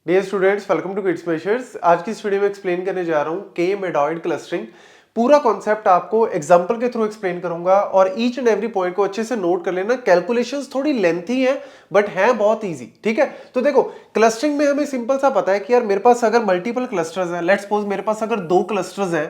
Dear students, welcome to kids measures. आज की इस वीडियो में एक्सप्लेन करने जा रहा हूँ के मेडॉइड क्लस्टरिंग। पूरा कॉन्सेप्ट आपको एग्जांपल के थ्रू एक्सप्लेन करूंगा और ईच एंड एवरी पॉइंट को अच्छे से नोट कर लेना। कैलकुलेशंस थोड़ी लेंथी हैं बट हैं बहुत इजी। ठीक है, तो देखो क्लस्टरिंग में हमें सिंपल सा पता है कि यार मेरे पास अगर मल्टीपल क्लस्टर्स हैं, लेट्स सपोज मेरे पास अगर 2 क्लस्टर्स हैं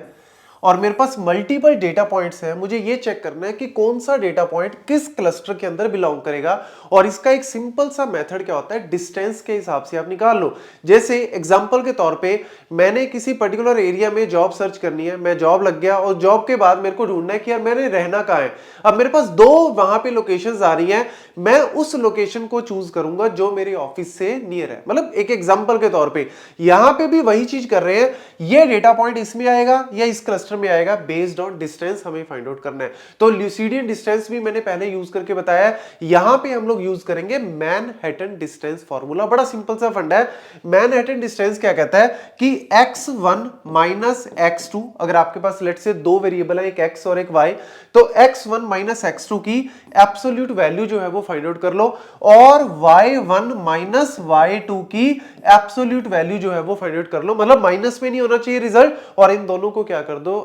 और मेरे पास मल्टीपल डेटा पॉइंट्स हैं, मुझे ये चेक करना है कि कौन सा डेटा पॉइंट किस क्लस्टर के अंदर बिलोंग करेगा। और इसका एक सिंपल सा मेथड क्या होता है, डिस्टेंस के हिसाब से आप निकाल लो। जैसे एग्जांपल के तौर पे मैंने किसी पर्टिकुलर एरिया में जॉब सर्च करनी है, मैं जॉब लग गया और जॉब के बाद मेरे को ढूंढना है कि यार मैंने रहना कहाँ है। अब मेरे पास 2 वहां पे लोकेशंस आ रही हैं, मैं उस लोकेशन को चूज करूंगा जो मेरे ऑफिस से नियर है। मतलब एक एग्जांपल के तौर पे यहां पे भी वही चीज कर रहे हैं, ये डेटा पॉइंट इसमें आएगा या इस क्लस्टर में आएगा, बेस्ड ऑन डिस्टेंस हमें फाइंड आउट करना है। तो ल्यूसिडियन डिस्टेंस भी मैंने पहले यूज करके बताया, यहां पे हम लोग यूज करेंगे मैनहट्टन डिस्टेंस फार्मूला। बड़ा सिंपल सा फंडा है। मैनहट्टन डिस्टेंस क्या कहता है कि x1 माइनस x2, अगर आपके पास लेट से 2 वेरिएबल है, एक x और एक y, तो x1 माइनस x2 की एब्सोल्यूट वैल्यू जो है वो फाइंड आउट कर लो और y1 माइनस y2 की एब्सोल्यूट वैल्यू जो है वो फाइंड आउट कर लो। मतलब माइनस में नहीं होना चाहिए रिजल्ट, और इन दोनों को क्या कर दो,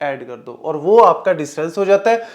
ऐड कर दो, और वो आपका डिस्टेंस हो जाता है।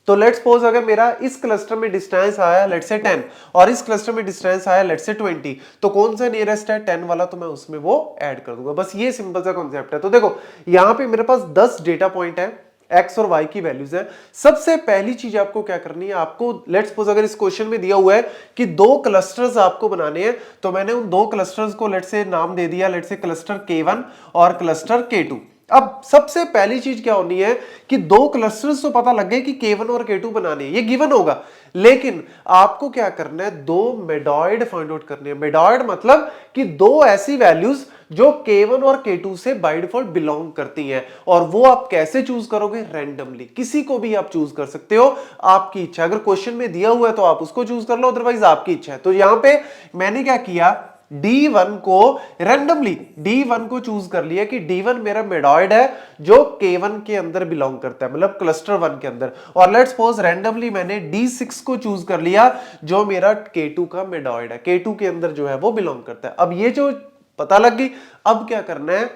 तो लेट्स सपोज अगर मेरा इस क्लस्टर में डिस्टेंस आया लेट्स से 10 और इस क्लस्टर में डिस्टेंस आया लेट्स से 20, तो कौन सा नियरेस्ट है, 10 वाला, तो मैं उसमें वो ऐड कर दूंगा। बस ये सिंपल सा कॉन्सेप्ट है। तो देखो यहां पे मेरे पास 10 डेटा पॉइंट है, x और y की वैल्यूज है। सबसे पहली चीज आपको क्या करनी है, आपको लेट्स सपोज अगर इस क्वेश्चन में दिया हुआ है कि 2 क्लस्टर्स आपको बनाने हैं, तो मैंने उन 2 क्लस्टर्स को लेट्स से नाम दे दिया, लेट्स से क्लस्टर K1 और क्लस्टर K2। अब सबसे पहली चीज क्या होनी है कि 2 क्लस्टर्स तो पता लग गए कि K1 और K2 बनाने हैं, ये गिवन होगा, लेकिन आपको क्या करना है, 2 मेडॉइड फाइंड आउट करने हैं। मेडॉइड मतलब कि 2 ऐसी वैल्यूज जो K1 और K2 से बाय डिफॉल्ट बिलोंग करती हैं। और वो आप कैसे चूज करोगे, रैंडमली, किसी को भी आप चूज कर सकते हो, आपकी इच्छा। अगर क्वेश्चन में दिया हुआ है तो आप उसको चूज कर लो, अदरवाइज आपकी इच्छा है। तो यहां पे मैंने क्या किया, D1 को रैंडमली D1 को चूज कर लिया कि D1 मेरा मेडॉइड है जो K1 के अंदर बिलोंग करता है, मतलब क्लस्टर 1 के अंदर। और लेट्स सपोज रैंडमली मैंने D6 को चूज कर लिया जो मेरा K2 का मेडॉइड है, K2 के अंदर जो है वो बिलोंग करता है। अब ये जो पता लग गई, अब क्या करना है,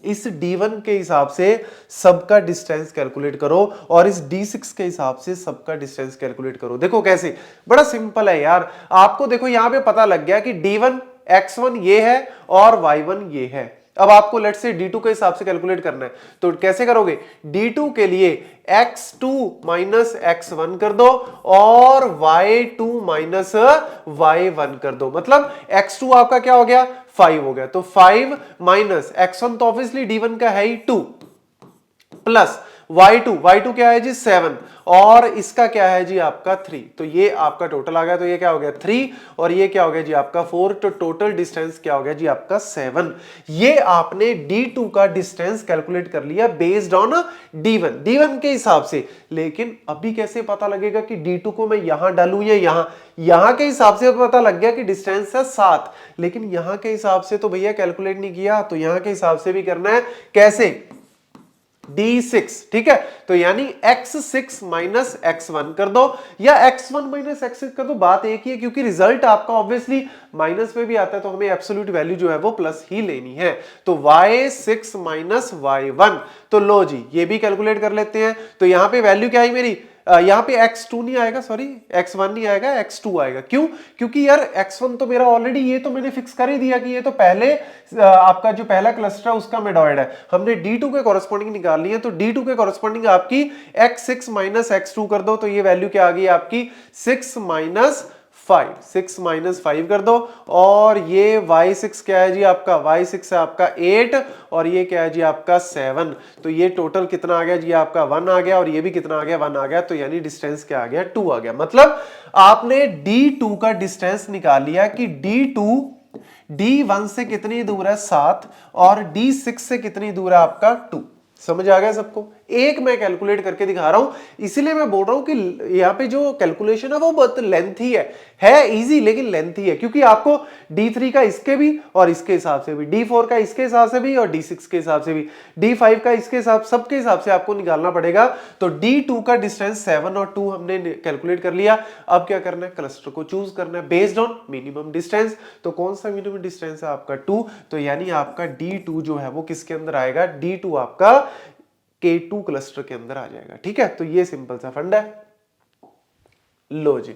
इस D1 के हिसाब से सबका डिस्टेंस कैलकुलेट करो और इस D6 के हिसाब से सबका डिस्टेंस कैलकुलेट करो। देखो कैसे, बड़ा सिंपल है यार। आपको देखो यहां पे पता लग गया कि D1 x1 ये है और y1 ये है। अब आपको लेट्स से D2 के हिसाब से कैलकुलेट करना है, तो कैसे करोगे, D2 के लिए x2 माइनस x1 कर दो और y2 माइनस y1 कर दो। मतलब x2 आपका क्या हो गया, 5 हो गया, तो 5 माइनस x1 तो ऑब्वियसली D1 का है ही 2, प्लस y2 क्या है जी 7, और इसका क्या है जी आपका 3। तो ये आपका टोटल आ गया, तो ये क्या हो गया 3 और ये क्या हो गया जी आपका 4। तो टोटल डिस्टेंस क्या हो गया जी आपका 7। ये आपने D2 का डिस्टेंस कैलकुलेट कर लिया बेस्ड ऑन D1 के हिसाब से। लेकिन अभी कैसे पता लगेगा कि D2 को मैं यहां डालूं या यहां के हिसाब से पता लग गया कि डिस्टेंस है 7, लेकिन यहां के हिसाब से तो भैया कैलकुलेट नहीं किया, तो यहां के हिसाब से भी करना है। कैसे, D6, ठीक है, तो यानी x6 माइनस x1 कर दो या x1 माइनस x6 कर दो, बात एक ही है, क्योंकि रिजल्ट आपका ऑब्वियसली माइनस में भी आता है, तो हमें एब्सोल्यूट वैल्यू जो है वो प्लस ही लेनी है। तो y6 माइनस y1, तो लो जी ये भी कैलकुलेट कर लेते हैं। तो यहां पे वैल्यू क्या आई मेरी, यहां पे x2 नहीं आएगा, सॉरी x1 नहीं आएगा, x2 आएगा। क्यों, क्योंकि यार x1 तो मेरा ऑलरेडी, ये तो मैंने फिक्स कर ही दिया कि ये तो पहले आपका जो पहला क्लस्टर है उसका मेडॉइड है। हमने D2 के कॉरेस्पॉन्डिंग निकालनी है, तो D2 के कॉरेस्पॉन्डिंग आपकी x6 माइनस x2 कर दो, तो ये वैल्यू क्या आ गई आपकी 6 माइनस 5, 6 माइनस 5 कर दो। और ये y6 क्या है जी आपका, y6 है आपका 8 और ये क्या है जी आपका 7। तो ये टोटल कितना आ गया जी आपका 1 आ गया, और ये भी कितना आ गया 1 आ गया। तो यानी डिस्टेंस क्या आ गया, 2 आ गया। मतलब आपने D2 का डिस्टेंस निकाल लिया कि D2 D1 से कितनी दूर है 7 और D6 से कितनी दूर है आपका 2। समझ आ गया सबको, एक मैं कैलकुलेट करके दिखा रहा हूं, इसीलिए मैं बोल रहा हूं कि यहाँ पे जो कैलकुलेशन है वो बहुत लेंथी है इजी लेकिन लेंथी है, क्योंकि आपको D3 का इसके भी और इसके हिसाब से भी, D4 का इसके हिसाब से भी और D6 के हिसाब से भी, D5 का इसके हिसाब सबके हिसाब से आपको निकालना पड़ेगा। तो D2 का डिस्टेंस 7 और 2 हमने कैलकुलेट कर लिया। अब क्या करना है, क्लस्टर को चूज करना है बेस्ड ऑन मिनिमम डिस्टेंस। तो कौन सा मिनिमम डिस्टेंस है आपका 2, तो यानी आपका D2 जो है वो किसके अंदर आएगा, D2 आपका K2 क्लस्टर के अंदर आ जाएगा। ठीक है, तो ये सिंपल सा फंडा है। लो जी,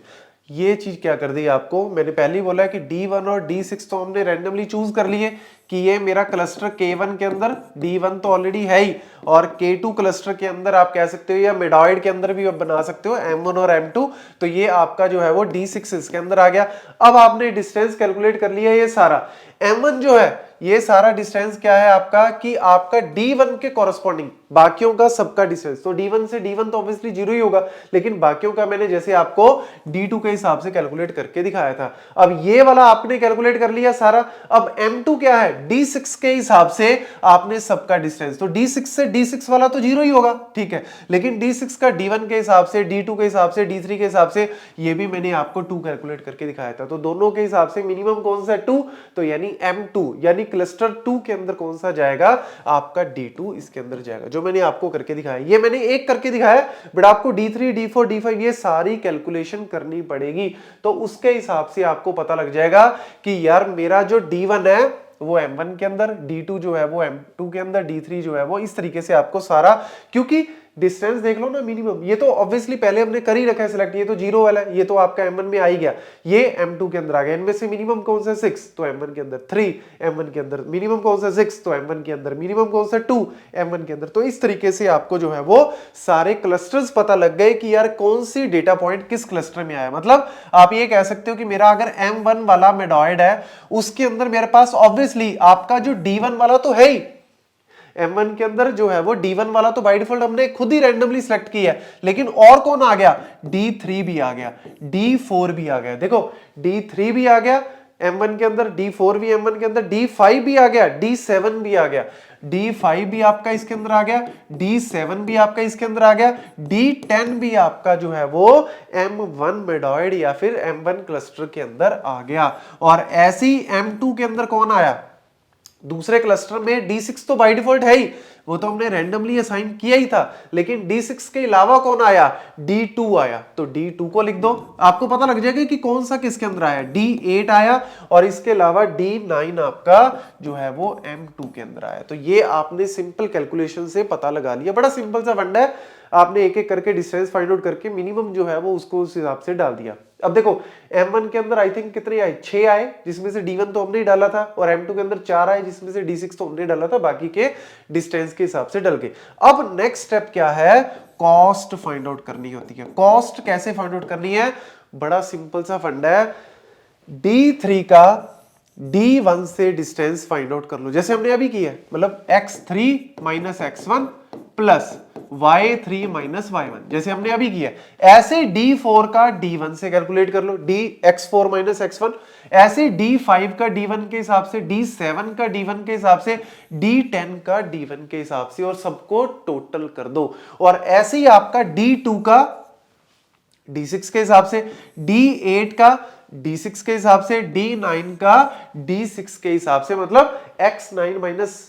ये चीज क्या कर दी आपको, मैंने पहले ही बोला है कि D1 और D6 तो हमने रैंडमली चूज कर लिए कि ये मेरा क्लस्टर K1 के अंदर, D1 तो ऑलरेडी है ही, और K2 क्लस्टर के अंदर आप कह सकते हो या मिडॉइड के अंदर भी आप बना सकते हो M1 और M2, तो ये आपका जो है वो D6 इसके अंदर आ गया। अब आपने डिस्टेंस कैलकुलेट कर लिया, ये सारा M1 जो है ये सारा डिस्टेंस क्या है आपका, कि आपका D1 के कॉरेस्पॉन्डिंग बाकियों का सबका डिस्टेंस, तो D1 से D1 तो ऑब्वियसली जीरो ही होगा, लेकिन बाकियों का मैंने जैसे आपको D2 के हिसाब से कैलकुलेट करके दिखाया था। अब ये वाला आपने कैलकुलेट कर लिया सारा। अब M2 क्या है, D6 के हिसाब से आपने सबका डिस्टेंस, तो D6 से D6 वाला तो जीरो ही होगा, ठीक है, लेकिन D6 का D1 के हिसाब से, D2 के हिसाब से, D3 के हिसाब से, ये भी मैंने आपको 2 कैलकुलेट करके दिखाया था। तो दोनों के हिसाब से मिनिमम कौन सा है, 2, तो यानी M2 यानी क्लस्टर 2 के अंदर कौन सा जाएगा, आपका D2 इसके अंदर जाएगा, जो मैंने आपको करके दिखाया। ये मैंने एक करके दिखाया, बट आपको D3, D4, D5 ये सारी कैलकुलेशन करनी पड़ेगी, तो उसके हिसाब से आपको पता लग जाएगा कि यार मेरा जो D1 है वो M1 के अंदर, D2 जो है वो M2 के अंदर, D3 जो है वो, इस तरीके से आपको सारा, क्योंकि डिस्टेंस देख लो ना मिनिमम, ये तो ऑब्वियसली पहले हमने कर ही रखा है सिलेक्ट, ये तो जीरो वाला है, ये तो आपका M1 में आ ही गया, ये M2 के अंदर आ गया। इनमें से मिनिमम कौन सा 6, तो M1 के अंदर, 3 M1 के अंदर, मिनिमम कौन सा 6, तो M1 के अंदर, मिनिमम कौन सा 2 M1 के अंदर। तो इस तरीके से आपको जो है वो सारे क्लस्टर्स पता लग गए कि यार कौन सी डेटा पॉइंट किस क्लस्टर में आया। मतलब आप ये कह सकते हो कि मेरा अगर M1 वाला मेडॉइड है, उसके अंदर मेरे पास ऑब्वियसली आपका जो D1 वाला तो है ही, M1 के अंदर जो है वो D1 वाला तो बाय डिफॉल्ट हमने खुद ही रैंडमली सिलेक्ट किया है, लेकिन और कौन आ गया, D3 भी आ गया, D4 भी आ गया, देखो D3 भी आ गया M1 के अंदर, D4 भी M1 के अंदर, D5 भी आ गया, D7 भी आ गया, D5 भी आपका इसके अंदर आ गया, D7 भी आपका इसके अंदर आ गया, D10 भी आपका जो है वो M1 मेडॉइड या फिर M1 क्लस्टर के अंदर आ गया। और ऐसे ही M2 के अंदर कौन आया, दूसरे क्लस्टर में D6 तो बाय डिफॉल्ट है ही, वो तो हमने रैंडमली असाइन किया ही था, लेकिन D6 के अलावा कौन आया, D2 आया, तो D2 को लिख दो, आपको पता लग जाएगा कि कौन सा किसके अंदर आया, D8 आया, और इसके अलावा D9 आपका जो है वो M2 के अंदर आया। तो ये आपने सिंपल कैलकुलेशन से पता लगा लिया, बड़ा सिंपल सा फंडा है, आपने एक एक करके डिस्टेंस फाइंड आउट करके मिनिमम जो है वो उसको उस हिसाब से डाल दिया। अब देखो M1 के अंदर आई थिंक कितने आए, 6 आए, जिसमें से D1 तो हमने ही डाला था, और M2 के अंदर 4 आए, जिसमें से D6 तो हमने डाला था, बाकी के डिस्टेंस के हिसाब से डल गए। अब नेक्स्ट स्टेप क्या है, कॉस्ट फाइंड आउट करनी होती है। कॉस्ट कैसे फाइंड आउट करनी है, बड़ा सिंपल सा फंडा है, D3 का D1 से डिस्टेंस फाइंड आउट कर लो, जैसे हमने अभी किया है, मतलब x3 minus x1 plus y3 minus y1, जैसे हमने अभी किया। ऐसे D4 का D1 से कैलकुलेट कर लो, x4 माइनस x1, ऐसे D5 का D1 के हिसाब से, D7 का D1 के हिसाब से, D10 का D1 के हिसाब से, और सबको टोटल कर दो। और ऐसे ही आपका D2 का D6 के हिसाब से, D8 का D6 के हिसाब से, D9 का D6 के हिसाब से, मतलब x9 minus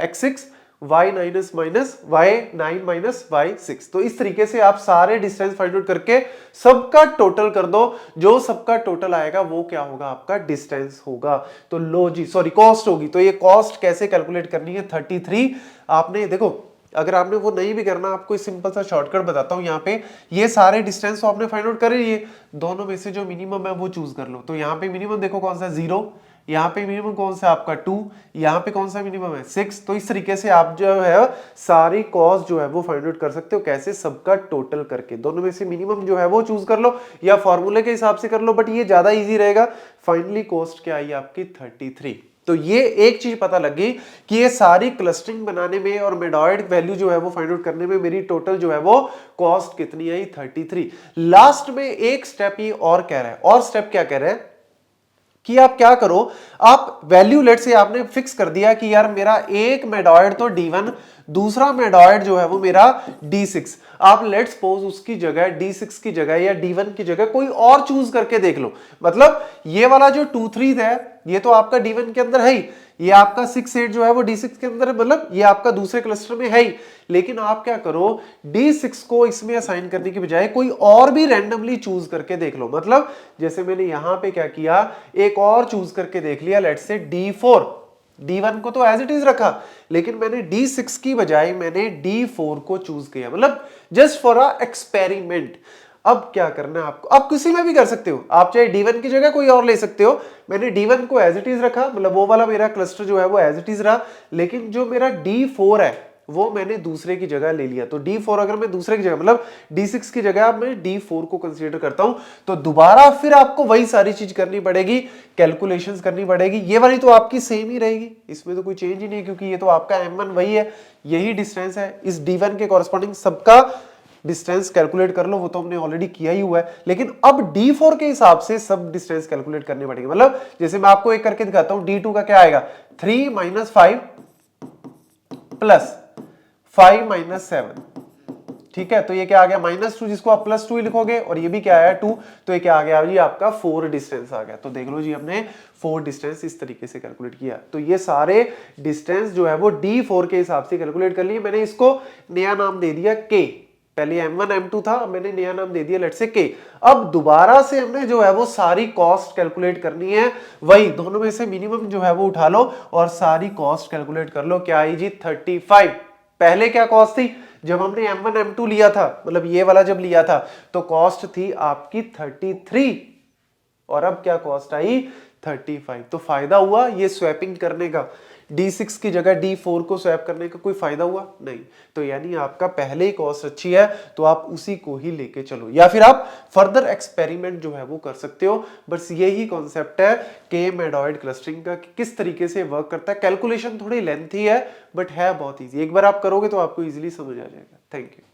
x6, y9 minus y9 minus y6। तो इस तरीके से आप सारे डिस्टेंस फाइंड आउट करके सबका टोटल कर दो, जो सबका टोटल आएगा वो क्या होगा, आपका डिस्टेंस होगा। तो लो जी, सॉरी कॉस्ट होगी। तो ये कॉस्ट कैसे कैलकुलेट करनी है, 33 आपने देखो, अगर आपने वो नहीं भी करना, आपको सिंपल सा शॉर्टकट बताता हूं। यहाँ पे ये सारे डिस्टेंस तो आपने फाइंड आउट कर लिए, दोनों में से जो मिनिमम है वो चूज कर लो। तो यहाँ पे मिनिमम देखो कौन सा, 0, यहाँ पे मिनिमम कौन सा आपका 2, यहाँ पे कौन सा मिनिमम है 6। तो इस तरीके से आप जो है सारी कॉस्ट जो है वो फाइंड आउट कर सकते हो, कैसे, सबका टोटल करके, दोनों में से मिनिमम जो है वो चूज कर लो, या फॉर्मूले के हिसाब से कर लो, बट ये ज्यादा इजी रहेगा। फाइनली कॉस्ट क्या आई आपकी, 33। तो ये एक चीज पता लगी कि ये सारी क्लस्टरिंग बनाने में और मेडॉइड वैल्यू जो है वो फाइंड आउट करने में मेरी टोटल जो है वो कॉस्ट कितनी आई, 33। लास्ट में एक स्टेप ये और कह रहा है, और स्टेप क्या कह रहा है कि आप क्या करो, आप वैल्यू लेट से आपने फिक्स कर दिया कि यार मेरा एक मेडॉइड तो D1, दूसरा मेडॉइड जो है वो मेरा D6। आप लेट्स सपोज उसकी जगह D6 की जगह या D1 की जगह कोई और चूज करके देख लो। मतलब ये वाला जो 2 3 है ये तो आपका D1 के अंदर है ही, ये आपका 6 8 जो है वो D6 के अंदर है, मतलब ये आपका दूसरे क्लस्टर में है ही। लेकिन आप क्या करो, D6 को इसमें असाइन करने की बजाय कोई और भी रैंडमली चूज करके देख लो। मतलब जैसे मैंने यहां पे क्या किया, एक और चूज करके देख लिया, लेट्स से D4। D1 को तो एज इट इज रखा, लेकिन मैंने D6 की बजाय मैंने D4 को चूज किया, मतलब जस्ट फॉर अ एक्सपेरिमेंट। अब क्या करना है आपको, आप किसी में भी कर सकते हो, आप चाहे D1 की जगह कोई और ले सकते हो। मैंने D1 को एज इट इज रखा, मतलब वो वाला मेरा क्लस्टर जो है वो एज इट इज रहा, लेकिन जो मेरा D4 है वो मैंने दूसरे की जगह ले लिया। तो D4 अगर मैं दूसरे की जगह, मतलब D6 की जगह मैं D4 को कंसीडर करता हूं, तो दोबारा फिर आपको वही सारी चीज करनी पड़ेगी, कैलकुलेशंस करनी पड़ेगी। ये वाली तो आपकी सेम ही रहेगी, इसमें तो कोई चेंज ही नहीं है, क्योंकि ये तो आपका M1 वही है, यही डिस्टेंस है। इस D1 के कॉरस्पॉन्डिंग सबका डिस्टेंस कैलकुलेट कर लो, वो तो हमने ऑलरेडी किया ही हुआ है। लेकिन अब D4 के हिसाब से सब डिस्टेंस कैलकुलेट करने पड़ेंगे। मतलब जैसे मैं आपको एक करके दिखाता हूं, D2 का क्या आएगा, 3 - 5 प्लस 5 - 7, ठीक है। तो ये क्या आ गया, -2, जिसको आप +2 ही लिखोगे, और ये भी क्या आया 2, तो ये क्या आ गया जी आपका 4 डिस्टेंस आ गया। तो देख लो जी, हमने 4 डिस्टेंस इस तरीके से कैलकुलेट किया। तो ये सारे डिस्टेंस जो है वो D4 के हिसाब से कैलकुलेट कर लिए। मैंने इसको नया नाम दे दिया K, पहले M1 M2 था, मैंने नया नाम दे दिया लेट्स से K। अब दोबारा से हमने जो है वो सारी कॉस्ट कैलकुलेट करनी है, वही दोनों में से मिनिमम जो है वो उठा लो और सारी कॉस्ट कैलकुलेट कर लो। क्या आई जी, 35। पहले क्या कॉस्ट थी, जब हमने M1 M2 लिया था, मतलब ये वाला जब लिया था, तो कॉस्ट थी आपकी 33, और अब क्या कॉस्ट आई, 35। तो फायदा हुआ ये स्वैपिंग करने का, D6 की जगह D4 को स्वैप करने का कोई फायदा हुआ नहीं। तो यानी आपका पहले ही कॉस्ट अच्छी है, तो आप उसी को ही लेके चलो, या फिर आप फर्दर एक्सपेरिमेंट जो है वो कर सकते हो। बस यही कॉन्सेप्ट है के मेडॉइड क्लस्टरिंग का, कि किस तरीके से वर्क करता है। कैलकुलेशन थोड़ी लेंथी है, बट है बहुत ईजी। एक बार आप करोगे तो आपको ईजिली समझ आ जाएगा। Thank you.